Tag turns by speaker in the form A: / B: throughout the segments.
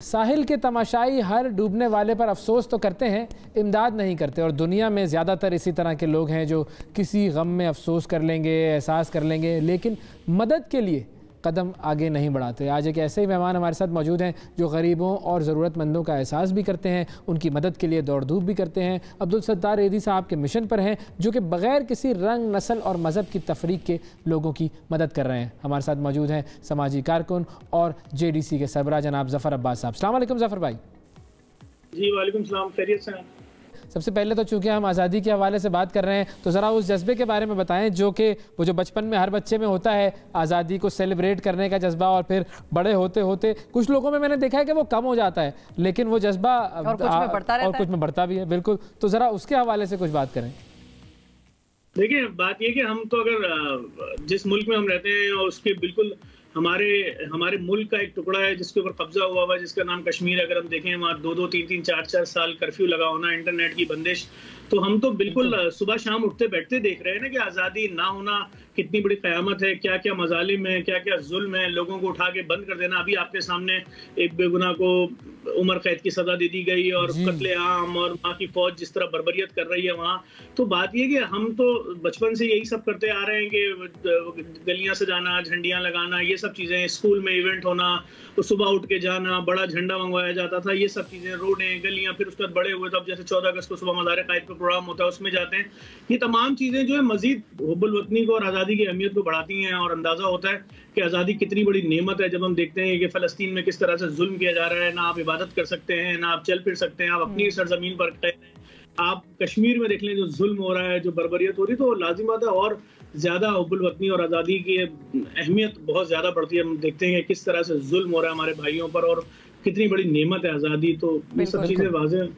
A: साहिल के तमाशाई हर डूबने वाले पर अफसोस तो करते हैं, इमदाद नहीं करते। और दुनिया में ज़्यादातर इसी तरह के लोग हैं जो किसी गम में अफसोस कर लेंगे, एहसास कर लेंगे, लेकिन मदद के लिए कदम आगे नहीं बढ़ाते। आज एक ऐसे ही मेहमान हमारे साथ मौजूद हैं जो गरीबों और ज़रूरतमंदों का एहसास भी करते हैं, उनकी मदद के लिए दौड़ धूप भी करते हैं। अब्दुल सत्तार एदी साहब के मिशन पर हैं जो कि बग़ैर किसी रंग, नस्ल और मज़हब की तफरीक के लोगों की मदद कर रहे हैं। हमारे साथ मौजूद हैं समाजी कारकुन और JDC के सरबराह जनाब ज़फ़र अब्बास साहब। अस्सलाम वालेकुम ज़फ़र भाई।
B: जी वालेकुम सलाम, खैरियत से हैं?
A: सबसे पहले तो चूँकि हम आज़ादी के हवाले से बात कर रहे हैं तो ज़रा उस जज्बे के बारे में बताएं जो कि वो जो बचपन में हर बच्चे में होता है, आज़ादी को सेलिब्रेट करने का जज्बा, और फिर बड़े होते होते कुछ लोगों में मैंने देखा है कि वो कम हो जाता है, लेकिन वो जज्बा और कुछ में बढ़ता भी है। बिल्कुल, तो ज़रा उसके हवाले से कुछ बात करें।
B: देखिए, बात ये कि हम तो अगर जिस मुल्क में हम रहते हैं और उसके बिल्कुल हमारे मुल्क का एक टुकड़ा है जिसके ऊपर कब्जा हुआ हुआ है, जिसका नाम कश्मीर है। अगर हम देखें वहाँ 2-2, 3-3, 4-4 साल कर्फ्यू लगा होना, इंटरनेट की बंदिश, तो हम तो बिल्कुल सुबह शाम उठते बैठते देख रहे हैं ना कि आज़ादी ना होना कितनी बड़ी क़यामत है, क्या क्या मजालिम है, क्या क्या जुल्म है, लोगों को उठा के बंद कर देना। अभी आपके सामने एक बेगुनाह को उम्र कैद की सजा दे दी गई और कत्ले आम और वहाँ की फौज जिस तरह बर्बरियत कर रही है वहाँ। तो बात ये कि हम तो बचपन से यही सब करते आ रहे हैं कि गलियां सजाना, झंडियां लगाना, ये सब चीज़ें, स्कूल में इवेंट होना, तो सुबह उठ के जाना, बड़ा झंडा मंगवाया जाता था, ये सब चीज़ें, रोडें, गलियां। फिर उसके बाद बड़े हुए तब जैसे 14 अगस्त को सुबह मज़ार क़ायद पे प्रोग्राम होता है, उसमें जाते हैं। ये तमाम चीज़ें जो है मज़ीद हुब्बुल वतनी को और आज़ादी की अहमियत को बढ़ाती हैं और अंदाज़ा होता है कि आज़ादी कितनी बड़ी नेमत है। जब हम देखते हैं कि फ़लस्तीन में किस तरह से जुल्म किया जा रहा है, ना आप इबादत कर सकते हैं, ना आप चल फिर सकते हैं, आप अपनी सरजमीन पर हैं। आप कश्मीर में देख लें जो जुल्म हो रहा है, जो बर्बरियत हो रही है, तो लाजिम बात है और ज़्यादा हुब्बुल वतनी और आज़ादी की अहमियत बहुत ज़्यादा बढ़ती है। हम देखते हैं कि किस तरह से जुल्म हो रहा है हमारे भाइयों पर और कितनी बड़ी नेमत है आज़ादी। तो ये सब चीज़ें वाज़ेह।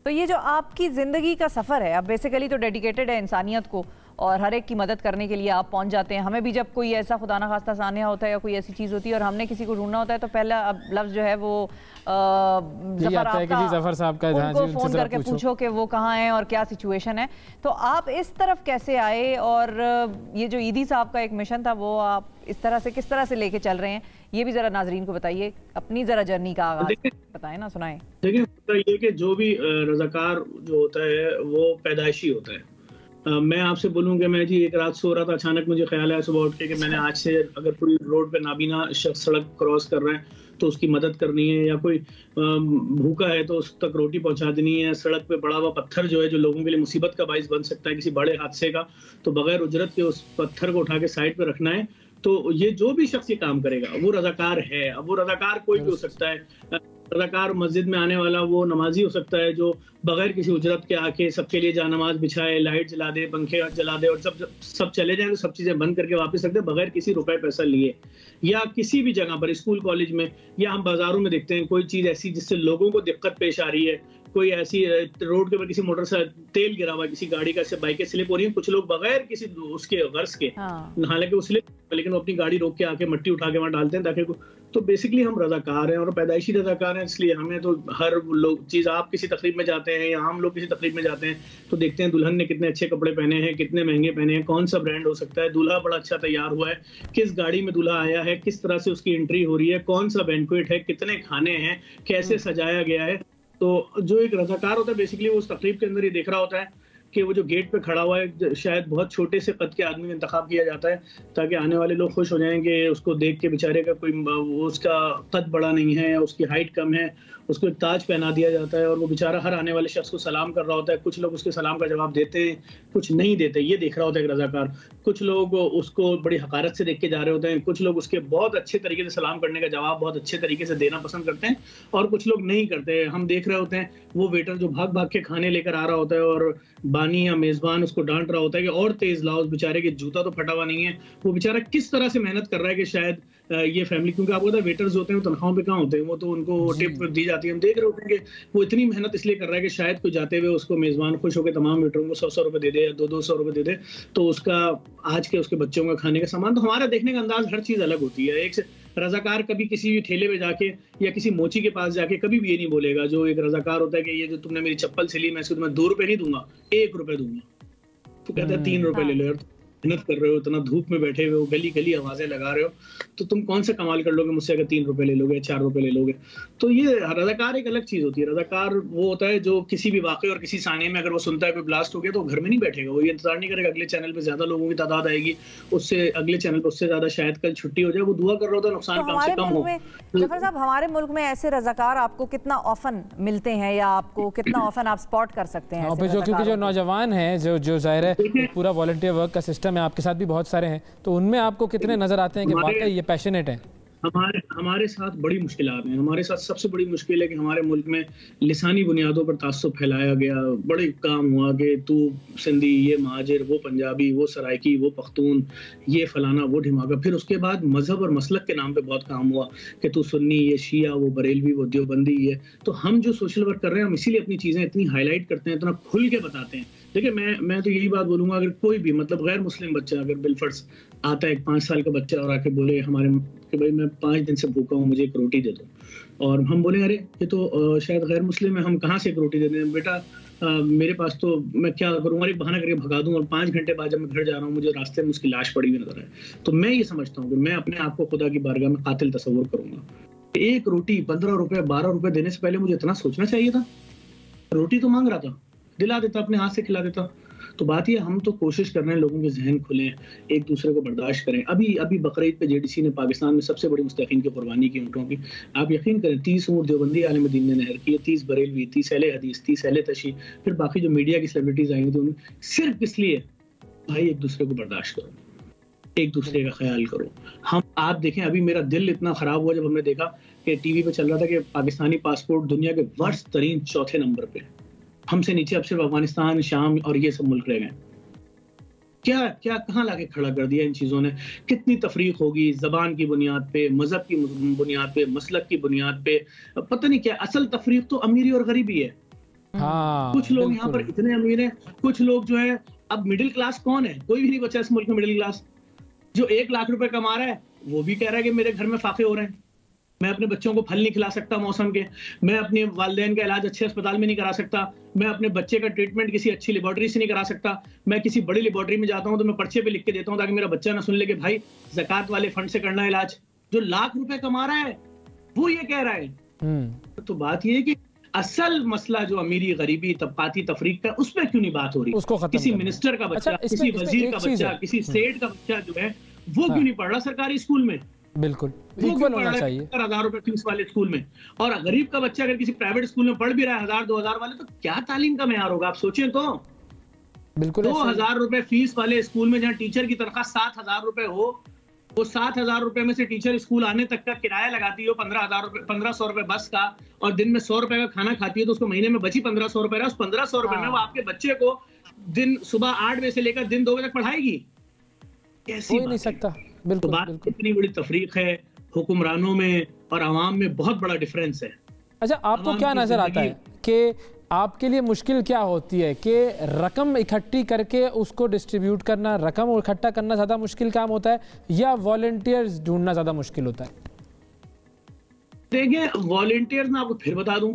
C: तो ये जो आपकी ज़िंदगी का सफ़र है, अब बेसिकली तो डेडिकेटेड है इंसानियत को और हर एक की मदद करने के लिए आप पहुंच जाते हैं। हमें भी जब कोई ऐसा खुदा ना खास्ता सानिया होता है या कोई ऐसी चीज़ होती है और हमने किसी को ढूंढना होता है तो पहला अब लफ्ज़ जो है वो ज़फ़र साहब का, उनको फ़ोन करके पूछो कि वो कहाँ हैं और क्या सिचुएशन है। तो आप इस तरफ कैसे आए और ये जो ईदी साहब का एक मिशन था वो आप इस तरह से किस तरह से लेके चल रहे हैं, ये भी ज़रा नाजरीन को बताइए, अपनी ज़रा जर्नी का आगाज़ बताएं ना, सुनाएं।
B: देखिए, ये कि जो भी रज़ाकार जो होता है वो पैदाइशी होता है। मैं आपसे बोलूं कि मैं जी एक रात सो रहा था, अचानक मुझे ख्याल आया सुबह उठ के कि मैंने आज से अगर कोई रोड पे नाबीना शख्स सड़क क्रॉस कर रहा है तो उसकी मदद करनी है, या कोई भूखा है तो उस तक रोटी पहुंचा देनी है। सड़क पे पड़ा हुआ पत्थर जो है जो लोगों के लिए मुसीबत का बाइस बन सकता है किसी बड़े हादसे का, तो बगैर उजरत के उस पत्थर को उठा के साइड पे रखना है। तो ये जो भी शख्स ये काम करेगा वो रज़ाकार है। अब वो रज़ाकार कोई भी हो सकता है। रज़ाकार मस्जिद में आने वाला वो नमाजी हो सकता है जो बगैर किसी उजरत के आके सबके लिए जानमाज बिछाए, लाइट जला दे, पंखे जला दे और सब चले जाए तो सब चीज़ें बंद करके वापस रख दे बगैर किसी रुपए पैसा लिए। या किसी भी जगह पर, स्कूल कॉलेज में, या हम बाजारों में देखते हैं कोई चीज़ ऐसी जिससे लोगों को दिक्कत पेश आ रही है, कोई ऐसी रोड के ऊपर किसी मोटर से तेल गिरा हुआ है, किसी गाड़ी का, बाइकें स्लिप हो रही है, कुछ लोग बगैर किसी उसके गर्ज के, हालांकि वो स्लिप, लेकिन वो अपनी गाड़ी रोक के आके मट्टी उठा के वहां डालते हैं ताकि। तो बेसिकली हम रज़ाकार हैं और पैदाइशी रज़ाकार हैं, इसलिए हमें तो हर लोग चीज़, आप किसी तकरीब में जाते हैं या हम लोग किसी तकरीब में जाते हैं तो देखते हैं दुल्हन ने कितने अच्छे कपड़े पहने हैं, कितने महंगे पहने हैं, कौन सा ब्रांड हो सकता है, दूल्हा बड़ा अच्छा तैयार हुआ है, किस गाड़ी में दूल्हा आया है, किस तरह से उसकी एंट्री हो रही है, कौन सा बैंक्वेट है, कितने खाने हैं, कैसे सजाया गया है। तो जो एक रज़ाकार होता है बेसिकली वो उस तकरीब के अंदर ही देख रहा होता है कि वो जो गेट पे खड़ा हुआ है शायद बहुत छोटे से कद के आदमी का इंतखाब किया जाता है ताकि आने वाले लोग खुश हो जाएंगे उसको देख के, बेचारे का कोई उसका कद बड़ा नहीं है या उसकी हाइट कम है, उसको एक ताज पहना दिया जाता है और वो बेचारा हर आने वाले शख्स को सलाम कर रहा होता है। कुछ लोग उसके सलाम का जवाब देते हैं, कुछ नहीं देते, ये देख रहा होता है एक रज़ाकार। कुछ लोग उसको बड़ी हकारत से देख के जा रहे होते हैं, कुछ लोग उसके बहुत अच्छे तरीके से सलाम करने का जवाब बहुत अच्छे तरीके से देना पसंद करते हैं और कुछ लोग नहीं करते। हम देख रहे होते हैं वो वेटर जो भाग भाग के खाने लेकर आ रहा होता है और बानी या मेजबान उसको डांट रहा होता है कि और तेज लाओ, उस बेचारे के जूता तो फटा हुआ नहीं है। वो बेचारा किस तरह से मेहनत कर रहा है कि शायद ये फैमिली, क्योंकि आपको पता है वेटर्स होते हैं वो तनख्वाहों पे कहाँ होते हैं, वो तो उनको टिप दी जाती है। हम देख रहे होते हैं कि वो इतनी मेहनत इसलिए कर रहा है कि शायद कोई जाते हुए उसको मेजबान खुश होकर तमाम वेटरों को 100-100 रुपए दे दे या 200-200 रुपए दे दे, तो उसका आज के उसके बच्चों का खाने का सामान। तो हमारा देखने का अंदाज हर चीज़ अलग होती है। एक से रज़ाकार कभी किसी भी ठेले पे जाके या किसी मोची के पास जाके कभी भी ये नहीं बोलेगा, जो एक रज़ाकार होता है कि ये जो तुमने मेरी चप्पल सिली मैं इसको तुम्हें 2 रुपए नहीं दूंगा, 1 रुपए दूंगा। तो कहता है 3 रुपए ले लो यार, मेहनत कर रहे हो, इतना धूप में बैठे हुए हो, गली गली आवाजें लगा रहे हो, तो तुम कौन से कमाल कर लोगे मुझसे अगर 3 रुपए ले लोगे, 4 रुपए ले लोगे? तो ये रजाकार एक अलग चीज होती है। रजाकार वो होता है जो किसी भी वाकये और किसी साने में अगर वो सुनता है कोई ब्लास्ट हो गया तो घर में नहीं बैठेगा, वो ये इंतजार नहीं करेगा अगले चैनल पे ज्यादा लोगों की तादाद आएगी, उससे अगले चैनल पे उससे ज्यादा शायद कल छुट्टी हो जाए, वो दुआ कर रहा होता है नुकसान कम से कम हो।
C: जफर साहब, हमारे मुल्क में ऐसे रजाकार आपको कितना ऑफन मिलते हैं या आपको कितना ऑफन आप स्पॉट कर सकते हैं?
A: क्योंकि जो नौजवान हैं जो जाहिर है पूरा वॉलंटियर वर्क का सिस्टम है, आपके साथ भी बहुत सारे हैं, तो उनमें आपको कितने नजर आते हैं कि वाकई ये पैशनेट है?
B: हमारे साथ बड़ी मुश्किलात हैं। हमारे साथ सबसे बड़ी मुश्किल है कि हमारे मुल्क में लिसानी बुनियादों पर तासुब फैलाया गया, बड़े काम हुआ कि तू सिंधी, ये महाजिर, वो पंजाबी, वो सराइकी, वो पख्तून, ये फलाना, वो ढिमाका। फिर उसके बाद मजहब और मसलक के नाम पे बहुत काम हुआ कि तू सुन्नी, ये शिया, वो बरेलवी, वो देवबंदी। ये तो हम जो सोशल वर्क कर रहे हैं हम इसीलिए अपनी चीज़ें इतनी हाईलाइट करते हैं, इतना खुल के बताते हैं। देखिए मैं तो यही बात बोलूंगा, अगर कोई भी मतलब गैर मुस्लिम बच्चा अगर बिलफर्ज आता है, एक 5 साल का बच्चा, और आके बोले हमारे कि भाई मैं 5 दिन से भूखा हूँ, मुझे एक रोटी दे दो, और हम बोले अरे ये तो शायद गैर मुस्लिम है, हम कहाँ से एक रोटी दे दें? बेटा मेरे पास तो मैं क्या करूँ, और एक बहाना करके भगा दूँ, और 5 घंटे बाद जब मैं घर जा रहा हूँ मुझे रास्ते में उसकी लाश पड़ी हुई नजर आए, तो मैं ये समझता हूँ कि मैं अपने आप को खुदा की बारगाह में कातिल तस्वुर करूंगा। एक रोटी 15 रुपए 12 रुपए देने से पहले मुझे इतना सोचना चाहिए था? रोटी तो मांग रहा था, दिला देता, अपने हाथ से खिला देता। तो बात ये, हम तो कोशिश कर रहे हैं लोगों के जहन खुलें, एक दूसरे को बर्दाश्त करें। अभी बकरीद पे जेडीसी ने पाकिस्तान में सबसे बड़ी मुस्तकीन की कुर्बानी की ऊँटों की। आप यकीन करें 30 ऊँट देवबंदी आलिम दीन ने नहर की, 30 बरेलवी, 30 अहले हदीस, 30 अहले तशी, फिर बाकी जो मीडिया की सेलिब्रिटीज आई थी, सिर्फ इसलिए भाई एक दूसरे को बर्दाश्त करो, एक दूसरे का ख्याल करो। आप देखें, अभी मेरा दिल इतना खराब हुआ जब हमने देखा कि टीवी पे चल रहा था कि पाकिस्तानी पासपोर्ट दुनिया के वर्स्ट तरीन 4थे नंबर पे, हमसे नीचे अब सिर्फ अफगानिस्तान, शाम और ये सब मुल्क रह गए। क्या कहाँ लाके खड़ा कर दिया इन चीजों ने? कितनी तफरीक होगी जबान की बुनियाद पे, मजहब की बुनियाद पे, मसलक की बुनियाद पे, पता नहीं क्या। असल तफरीक तो अमीरी और गरीबी है। कुछ लोग यहाँ पर इतने अमीर हैं, कुछ लोग जो है, अब मिडिल क्लास कौन है? कोई भी नहीं बचा इस मुल्क में मिडिल क्लास। जो 1 लाख रुपए कमा रहा है वो भी कह रहा है कि मेरे घर में फाके हो रहे हैं, मैं अपने बच्चों को फल नहीं खिला सकता मौसम के, मैं अपने वालिदैन का इलाज अच्छे अस्पताल में नहीं करा सकता, मैं अपने बच्चे का ट्रीटमेंट किसी अच्छी लेबोरेटरी से नहीं करा सकता, मैं किसी बड़ी लेबोरेटरी में जाता हूं तो मैं पर्चे पे लिख के देता हूं ताकि मेरा बच्चा ना सुन ले कि भाई ज़कात वाले फंड से करना इलाज। जो लाख रुपए कमा रहा है वो ये कह रहा है। तो बात ये है कि असल मसला जो अमीरी गरीबी तबकाती तफरीक का, उस पर क्यों नहीं बात हो रही? किसी मिनिस्टर का बच्चा, किसी वजीर का बच्चा, किसी सेठ का बच्चा जो है वो क्यों नहीं पढ़ रहा सरकारी स्कूल में?
A: बिल्कुल इक्वल होना चाहिए।
B: 1000 रुपए फीस वाले स्कूल में, और गरीब का बच्चा अगर किसी प्राइवेट स्कूल में पढ़ भी रहा है 1000-2000 वाले, तो क्या तालीम का मेयार होगा? आप सोचें तो।
A: बिल्कुल
B: 2000 रुपए फीस वाले स्कूल में जहाँ टीचर की तनख्वाह 7000 रुपए हो, वो 7000 रुपए में से टीचर स्कूल आने तक का किराया लगाती हो 1500 रुपए बस का, और दिन में 100 रुपए का खाना खाती है, तो उसको महीने में बची 1500 रुपए। उस 1500 रुपए में वो आपके बच्चे को दिन सुबह 8 बजे से लेकर दिन 2 बजे तक पढ़ाएगी? कैसी
A: नहीं सकता।
B: बिल्कुल, तो बात इतनी बड़ी तफरीक है हुक्मरानों में और आवाम में, बहुत बड़ा डिफरेंस है।
A: अच्छा, आपको क्या नजर आता है कि आपके लिए मुश्किल क्या होती है कि रकम इकट्ठी करके उसको डिस्ट्रीब्यूट करना, रकम इकट्ठा करना ज़्यादा मुश्किल काम होता है, या वॉलंटियर्स ढूंढना ज़्यादा मुश्किल होता है?
B: देखिए, वॉलंटियर्स मैं आपको फिर बता दूं,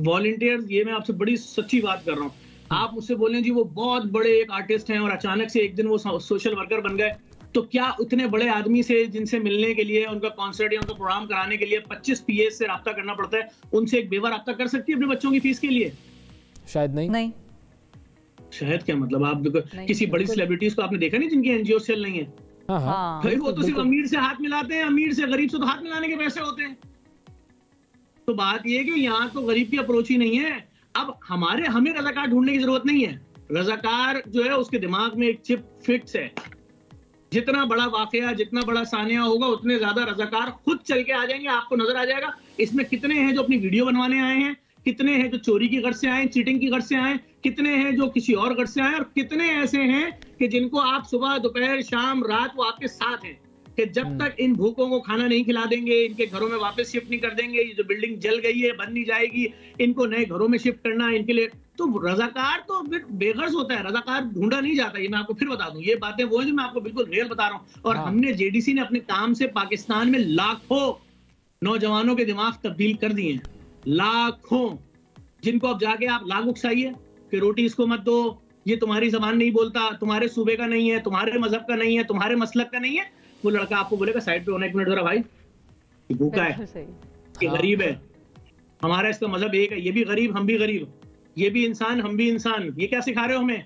B: वॉलंटियर्स, ये मैं आपसे बड़ी सच्ची बात कर रहा हूँ। आप मुझसे बोलें जी वो बहुत बड़े एक आर्टिस्ट हैं और अचानक से एक दिन वो सोशल वर्कर बन गए, तो क्या इतने बड़े आदमी से जिनसे मिलने के लिए, उनका कॉन्सर्ट या उनका प्रोग्राम कराने के लिए 25 पीएस से राब्ता करना पड़ता है, उनसे एक बेवा राब्ता कर सकती है अपने बच्चों की फीस के लिए?
A: शायद नहीं।
B: शायद क्या मतलब? आप किसी बड़ी सेलिब्रिटीज को आपने देखा नहीं जिनकी एनजीओ चल रही है? भाई वो तो सिर्फ अमीर से हाथ मिलाते हैं, अमीर से गरीब से तो हाथ मिलाने के पैसे होते हैं। तो बात यह है कि यहाँ तो गरीब की अप्रोच ही नहीं है। अब हमें रजाकार ढूंढने की जरूरत नहीं है। रजाकार जो है उसके दिमाग में एक चिप फिक्स है, जितना बड़ा वाकया, जितना बड़ा सानिया होगा, उतने ज्यादा रजाकार खुद चल के आ जाएंगे। आपको नजर आ जाएगा इसमें कितने हैं जो अपनी वीडियो बनवाने आए हैं, कितने हैं जो चोरी की गर्ज से आए, चीटिंग की गर्ज से आए, कितने हैं जो किसी और गर्ज से आए, और कितने ऐसे हैं कि जिनको आप सुबह दोपहर शाम रात वो आपके साथ हैं, कि जब तक इन भूखों को खाना नहीं खिला देंगे, इनके घरों में वापस शिफ्ट नहीं कर देंगे, ये जो बिल्डिंग जल गई है बन नहीं जाएगी, इनको नए घरों में शिफ्ट करना इनके लिए। तो रजाकार तो बेगर्ज होता है, रजाकार ढूंढा नहीं जाता। ये मैं आपको फिर बता दूं, ये बातें वो है जो मैं आपको बिल्कुल रियल बता रहा हूँ। और हमने जेडीसी ने अपने काम से पाकिस्तान में लाखों नौजवानों के दिमाग तब्दील कर दिए हैं, लाखों, जिनको अब जाके आप लाख उकसाइए कि रोटी इसको मत दो, ये तुम्हारी जबान नहीं बोलता, तुम्हारे सूबे का नहीं है, तुम्हारे मजहब का नहीं है, तुम्हारे मसलक का नहीं है, वो लड़का आपको बोलेगा साइड पे होना, 1 मिनट जरा भाई, ये भूखा है, ये गरीब है, हमारा इसका मजहब एक है, ये भी गरीब हम भी गरीब, ये भी इंसान हम भी इंसान, ये क्या सिखा रहे हो हमें?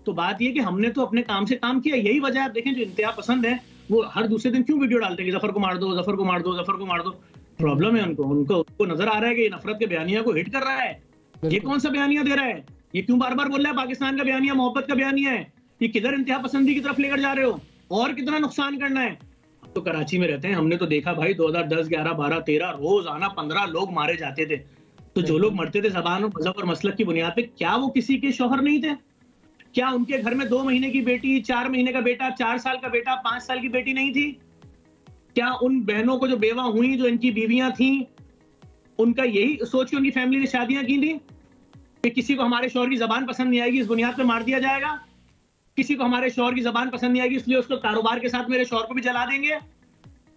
B: तो बात ये कि हमने तो अपने काम से काम किया। यही वजह आप देखें जो इंतहा पसंद है वो हर दूसरे दिन क्यों वीडियो डालते हैं कि जफर को मार दो, जफर को मार दो, जफर को मार दो। प्रॉब्लम है उनको नजर आ रहा है कि ये नफरत के बयानिया को हिट कर रहा है। ये कौन सा बयानिया दे रहा है? ये क्यों बार बार बोल रहा है पाकिस्तान का बयानिया मोहब्बत का बयानिया है? ये किधर इंतहा पसंदी की तरफ लेकर जा रहे हो? और कितना नुकसान करना है? तो कराची में रहते हैं, हमने तो देखा भाई 2010, 11, 12, 13 रोज आना 15 लोग मारे जाते थे। तो जो लोग मरते थे ज़बान और मजहब और मसलक की बुनियाद पे, क्या वो किसी के शौहर नहीं थे? क्या उनके घर में 2 महीने की बेटी, 4 महीने का बेटा, 4 साल का बेटा, 5 साल की बेटी नहीं थी? क्या उन बहनों को जो बेवा हुई, जो इनकी बीवियां थी, उनका यही सोच के उनकी फैमिली ने शादियां की थी कि किसी को हमारे शौहर की जबान पसंद नहीं आएगी इस बुनियाद पे मार दिया जाएगा, किसी को हमारे शौहर की जबान पसंद नहीं आएगी इसलिए उसको कारोबार के साथ मेरे शौहर को भी जला देंगे,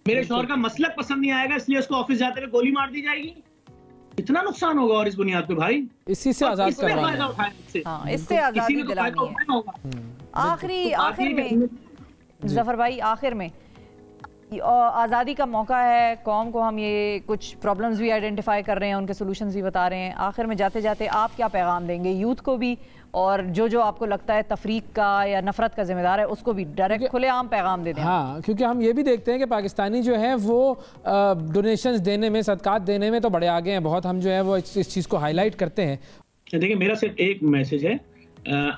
B: मेरे शौहर का मसलक पसंद नहीं आएगा इसलिए उसको ऑफिस जाते हुए गोली मार दी जाएगी? इतना नुकसान होगा और इस बुनियाद पे भाई
A: इसी से आजाद करवाना
C: है, इससे आजादी दिलानी है। आखिर में जफर भाई, आखिर में आज़ादी का मौका है, कौम को हम ये कुछ प्रॉब्लम्स भी आइडेंटिफाई कर रहे हैं, उनके सॉल्यूशंस भी बता रहे हैं। आखिर में जाते जाते आप क्या पैगाम देंगे यूथ को भी, और जो आपको लगता है तफरीक का या नफरत का जिम्मेदार है उसको भी डायरेक्ट खुलेआम पैगाम दे दें? हाँ,
A: क्योंकि हम ये भी देखते हैं कि पाकिस्तानी जो है वो डोनेशंस देने में, सदकात देने में तो बड़े आगे हैं बहुत। हम जो है वो इस चीज़ को हाईलाइट करते हैं।
B: देखिए, मेरा सिर्फ एक मैसेज है,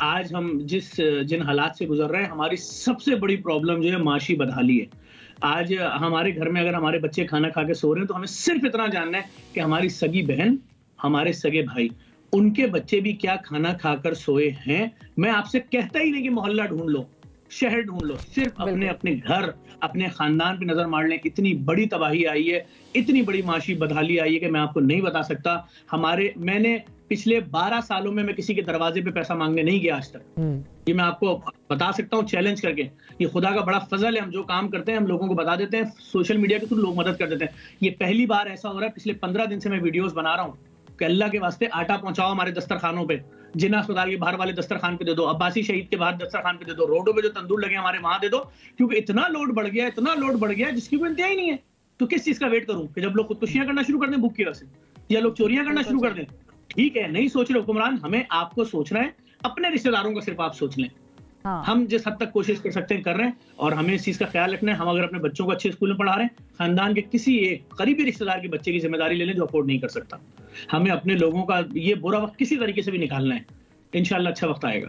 B: आज हम जिन हालात से गुजर रहे हैं, हमारी सबसे बड़ी प्रॉब्लम जो है माशी बदहाली है। आज हमारे घर में अगर हमारे बच्चे खाना खा के सो रहे हैं तो हमें सिर्फ इतना जानना है कि हमारी सगी बहन, हमारे सगे भाई, उनके बच्चे भी क्या खाना खाकर सोए हैं। मैं आपसे कहता ही नहीं कि मोहल्ला ढूंढ लो, शहर ढूंढ लो, सिर्फ अपने घर, अपने खानदान पे नजर मार लें। इतनी बड़ी तबाही आई है, इतनी बड़ी माशी बदहाली आई है कि मैं आपको नहीं बता सकता। मैंने पिछले 12 सालों में मैं किसी के दरवाजे पे पैसा मांगने नहीं गया आज तक। ये मैं आपको बता सकता हूँ चैलेंज करके। ये खुदा का बड़ा फजल है, हम जो काम करते हैं हम लोगों को बता देते हैं, सोशल मीडिया के थ्रू लोग मदद कर देते हैं। ये पहली बार ऐसा हो रहा है, पिछले 15 दिन से मैं वीडियोस बना रहा हूँ कि अल्लाह के वास्ते आटा पहुंचाओ हमारे दस्तरखानों पे, जिन्ना अस्पताल के बाहर वाले दस्तरखान पे दे दो, अब्बासी शहीद के बाहर दस्तरखान पे दे दो, रोडों पे जो तंदूर लगे हमारे वहां दे दो, क्योंकि इतना लोड बढ़ गया, इतना लोड बढ़ गया जिसकी कोई इंतहा ही नहीं है। तो किस चीज का वेट करूं कि जब लोग खुदकुशियां करना शुरू कर दें भूख की वजह से, या लोग चोरियां करना शुरू कर दें? ठीक है, नहीं सोच रहे हुक्मरान, हमें आपको सोचना है, अपने रिश्तेदारों का सिर्फ आप सोच लें। हाँ। हम जिस हद तक कोशिश कर सकते हैं कर रहे हैं, और हमें इस चीज का ख्याल रखना है। हम अगर अपने बच्चों को अच्छे स्कूल में पढ़ा रहे हैं, खानदान के किसी एक करीबी रिश्तेदार के बच्चे की जिम्मेदारी ले लें जो अफोर्ड नहीं कर सकता। हमें अपने लोगों का ये बुरा वक्त किसी तरीके से भी निकालना है। इंशाल्लाह अच्छा वक्त आएगा।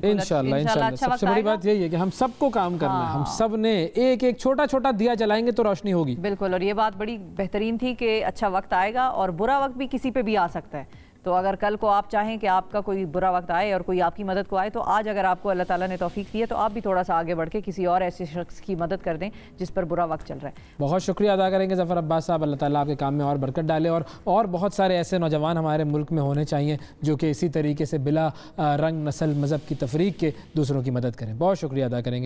A: इंशाल्लाह सबसे बड़ी बात यही है कि हम सबको काम करना है। हम सब ने एक एक छोटा छोटा दिया जलाएंगे तो रोशनी होगी।
C: बिल्कुल, और ये बात बड़ी बेहतरीन थी कि अच्छा वक्त आएगा और बुरा वक्त भी किसी पे भी आ सकता है। तो अगर कल को आप चाहें कि आपका कोई बुरा वक्त आए और कोई आपकी मदद को आए, तो आज अगर आपको अल्लाह ताला ने तौफीक दी है तो आप भी थोड़ा सा आगे बढ़ के किसी और ऐसे शख्स की मदद कर दें जिस पर बुरा वक्त चल रहा है।
A: बहुत शुक्रिया अदा करेंगे ज़फ़र अब्बास साहब, अल्लाह ताला आपके काम में और बरकत डाले, और बहुत सारे ऐसे नौजवान हमारे मुल्क में होने चाहिए जो कि इसी तरीके से बिला रंग, नस्ल, मज़हब की तफरीक के दूसरों की मदद करें। बहुत शुक्रिया अदा करेंगे।